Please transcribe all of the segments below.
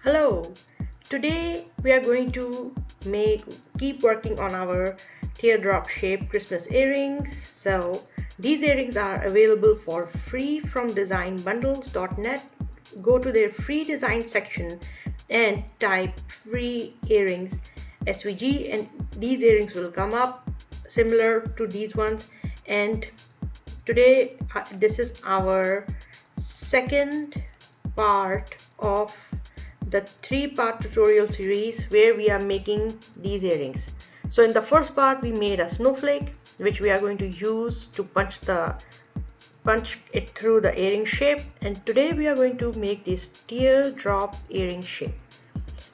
Hello, today we are going to keep working on our teardrop shaped Christmas earrings. So these earrings are available for free from designbundles.net. Go to their free design section and type free earrings SVG and these earrings will come up similar to these ones. And today this is our second part of the three-part tutorial series where we are making these earrings. So in the first part we made a snowflake which we are going to use to punch it through the earring shape, and today we are going to make this teardrop earring shape.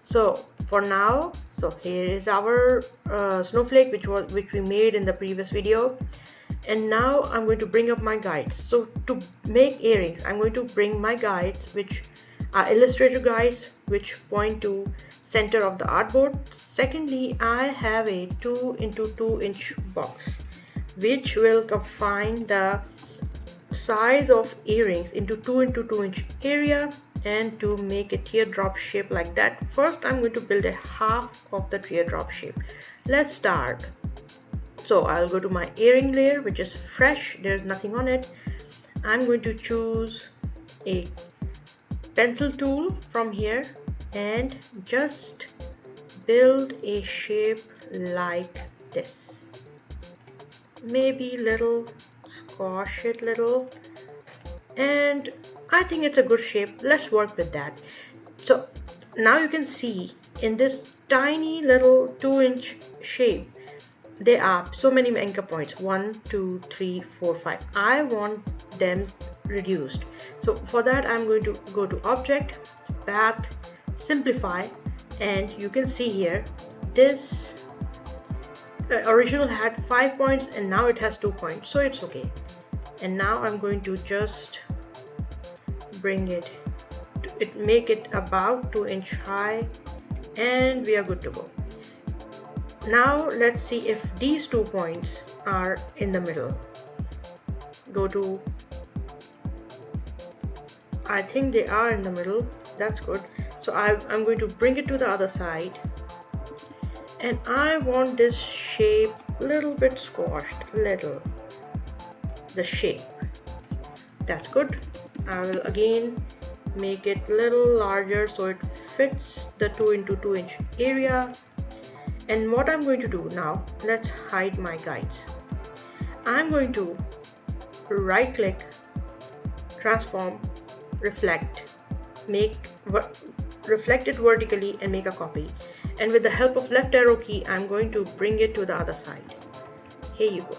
So for now, here is our snowflake which we made in the previous video. And now I'm going to bring up my guides. So to make earrings, I'm going to bring my guides, which are illustrator guides, which point to center of the artboard. Secondly, I have a 2 into 2 inch box, which will confine the size of earrings into 2 into 2 inch area. And to make a teardrop shape like that, first I'm going to build a half of the teardrop shape. Let's start. So I'll go to my earring layer, which is fresh, there's nothing on it. I'm going to choose a pencil tool from here and just build a shape like this. Maybe little, squash it little, and I think it's a good shape. Let's work with that. So now you can see in this tiny little 2-inch shape there are so many anchor points, 1 2 3 4 5. I want them reduced, so for that I'm going to go to object, path, simplify, and you can see here this original had 5 points and now it has 2 points, so it's okay. And now I'm going to just bring it make it about 2-inch high, and we are good to go. Now let's see if these 2 points are in the middle. Go to, I think they are in the middle. That's good. So I'm going to bring it to the other side, and I want this shape a little bit squashed, the shape. That's good. I will again make it a little larger so it fits the 2 into 2 inch area. And what I'm going to do now, let's hide my guides. I'm going to right click, transform, reflect, reflect it vertically and make a copy. And with the help of left arrow key, I'm going to bring it to the other side. Here you go.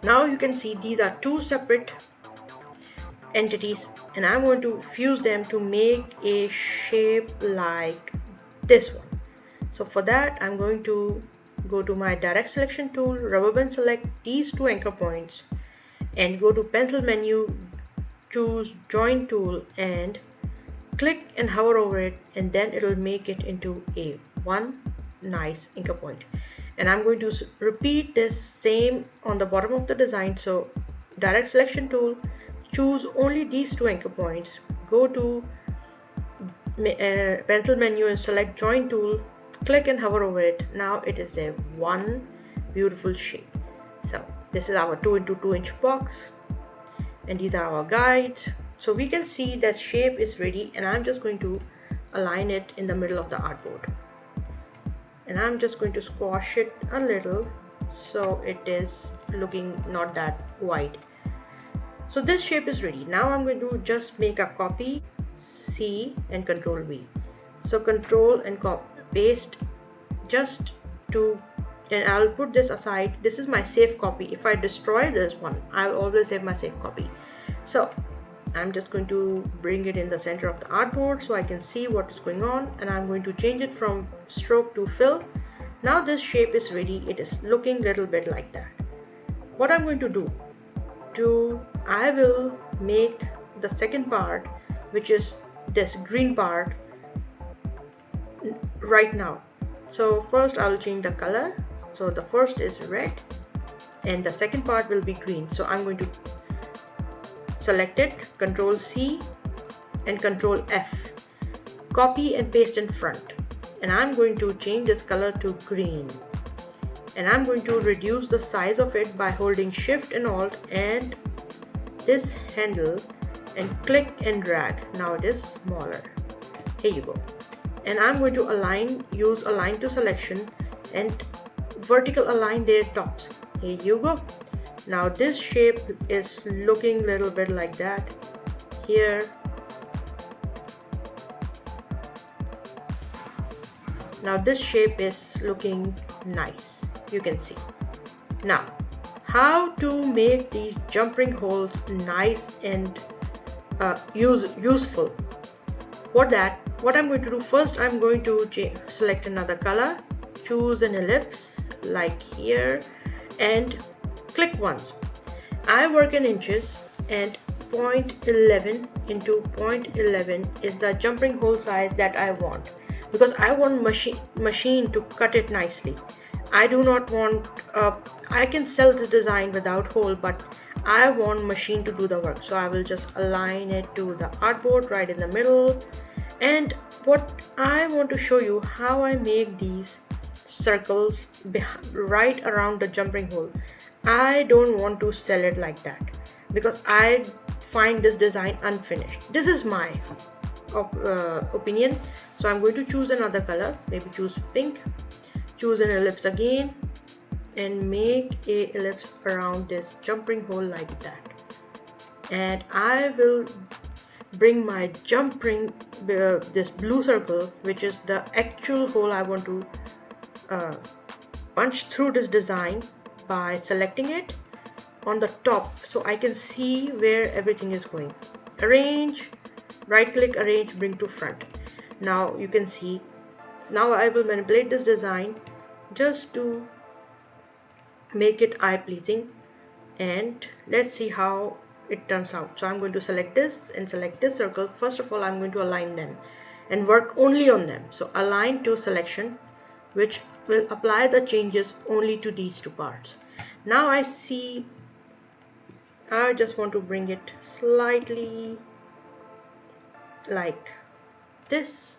Now you can see these are 2 separate entities, and I'm going to fuse them to make a shape like this one. So for that I'm going to go to my direct selection tool, rubber band, select these 2 anchor points and go to pencil menu, choose join tool and click and hover over it, and then it will make it into a one nice anchor point. And I'm going to repeat this same on the bottom of the design. So direct selection tool, choose only these 2 anchor points, go to pencil menu and select join tool, click and hover over it. Now it is a one beautiful shape. So this is our 2 into 2 inch box, and these are our guides. So we can see that shape is ready, and I'm just going to align it in the middle of the artboard, and I'm just going to squash it a little so it is looking not that wide. So this shape is ready. Now I'm going to just make a copy, C and Control V. So Control and paste just to, and I'll put this aside. This is my safe copy. If I destroy this one, I'll always have my safe copy. So I'm just going to bring it in the center of the artboard so I can see what is going on, and I'm going to change it from stroke to fill. Now this shape is ready. It is looking a little bit like that. What I'm going to do, I will make the second part, which is this green part, right now. So first I'll change the color. So the first is red and the second part will be green. So I'm going to select it, Control C, and Control F. Copy and paste in front. And I'm going to change this color to green. And I'm going to reduce the size of it by holding Shift and Alt and this handle and click and drag. Now it is smaller. Here you go. And I'm going to use align to selection and vertical align their tops. Here you go. Now this shape is looking a little bit like that. Here. Now this shape is looking nice. You can see. Now, how to make these jump ring holes nice and useful? For that, what I'm going to do first, I'm going to select another color, choose an ellipse like here and click once. I work in inches and 0.11 into 0.11 is the jump ring hole size that I want, because I want machine to cut it nicely. I do not want, I can sell this design without hole, but I want machine to do the work. So I will just align it to the artboard right in the middle. And what I want to show you how I make these circles right around the jump ring hole. I don't want to sell it like that because I find this design unfinished. This is my opinion. So I'm going to choose another color, maybe choose pink. Choose an ellipse again and make a ellipse around this jump ring hole like that. And I will bring my jump ring, this blue circle, which is the actual hole I want to punch through this design, by selecting it on the top so I can see where everything is going. Arrange, right click, arrange, bring to front. Now you can see. Now I will manipulate this design just to make it eye pleasing, and let's see how it turns out. So I'm going to select this and select this circle. First of all, I'm going to align them and work only on them. So align to selection, which will apply the changes only to these two parts. Now I see, I just want to bring it slightly like this,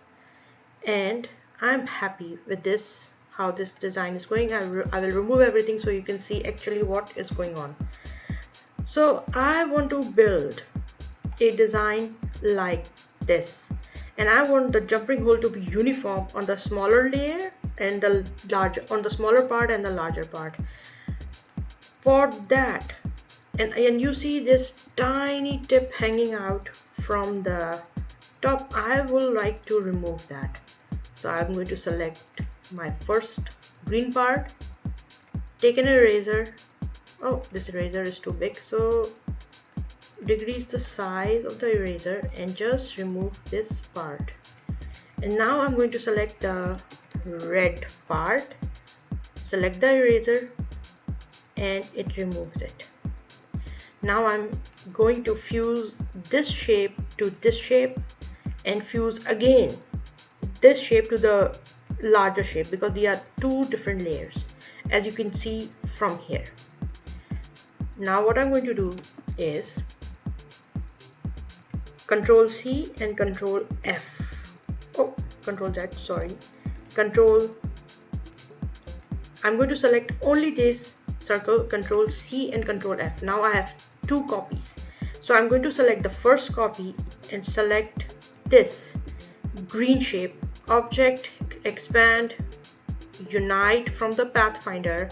and I'm happy with this, how this design is going. I will remove everything so you can see actually what is going on. So I want to build a design like this, and I want the jump ring hole to be uniform on the smaller layer and the larger, on the smaller part and the larger part. For that, and you see this tiny tip hanging out from the top, I will like to remove that. So I'm going to select my first green part, take an eraser. Oh, this eraser is too big, so decrease the size of the eraser and just remove this part. And now I'm going to select the red part, select the eraser, and it removes it. Now I'm going to fuse this shape to this shape and fuse again this shape to the larger shape, because they are two different layers, as you can see from here. Now what I'm going to do is Control C and Control F. Oh, Control Z, sorry. I'm going to select only this circle, Control C and Control F. Now I have two copies. So I'm going to select the first copy and select this green shape, Object, Expand, Unite from the Pathfinder,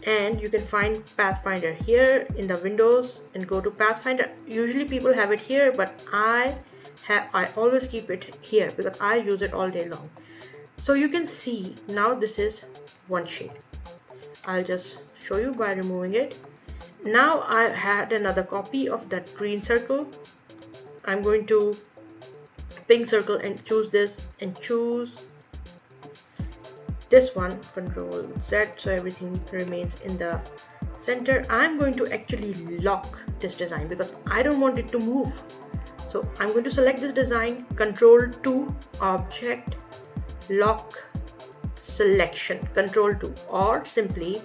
and you can find Pathfinder here in the Windows and go to Pathfinder. Usually people have it here, but I always keep it here because I use it all day long. So you can see now this is one shape. I'll just show you by removing it. Now I had another copy of that green circle. I'm going to pink circle and choose this and choose this one, Control Z, so everything remains in the center. I'm going to actually lock this design because I don't want it to move. So I'm going to select this design, Control 2, Object, Lock, Selection, Control 2, or simply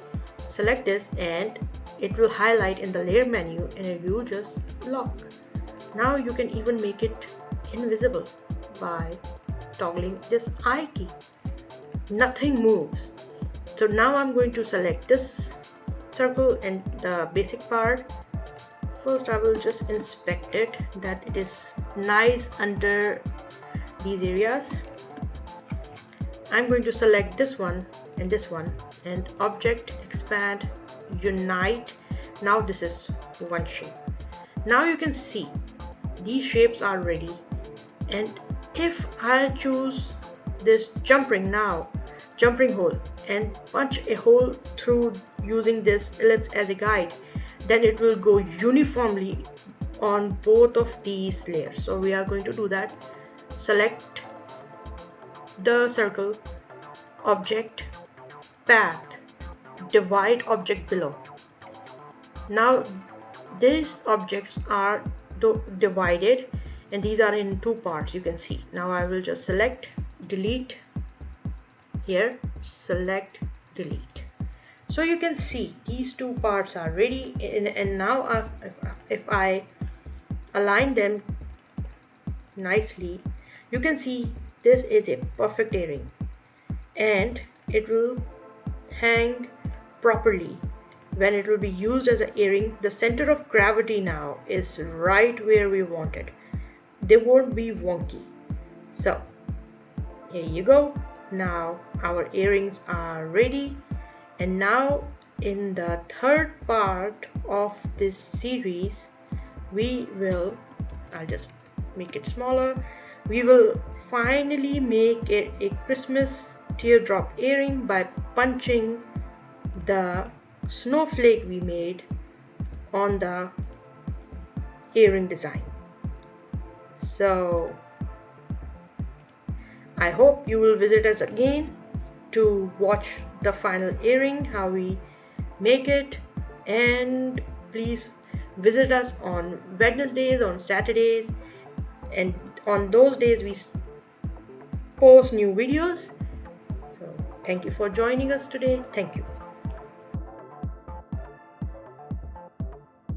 select this and it will highlight in the layer menu and you just lock. Now you can even make it invisible by toggling this I key. Nothing moves. So now I'm going to select this circle and the basic part. First I will just inspect it that it is nice under these areas. I'm going to select this one and object, expand, unite. Now this is one shape. Now you can see these shapes are ready, and if I choose this jump ring now, jumping hole, and punch a hole through using this ellipse as a guide, then it will go uniformly on both of these layers. So we are going to do that. Select the circle, object, path, divide object below. Now these objects are divided and these are in two parts, you can see. Now I will just select, delete, here select, delete. So you can see these two parts are ready, and now if I align them nicely, you can see this is a perfect earring and it will hang properly. When it will be used as an earring, the center of gravity now is right where we want it. They won't be wonky. So here you go. Now our earrings are ready, and now in the third part of this series I'll just make it smaller, we will finally make a Christmas teardrop earring by punching the snowflake we made on the earring design. So I hope you will visit us again to watch the final earring, how we make it, and please visit us on Wednesdays, on Saturdays, and on those days we post new videos. So thank you for joining us today. Thank you.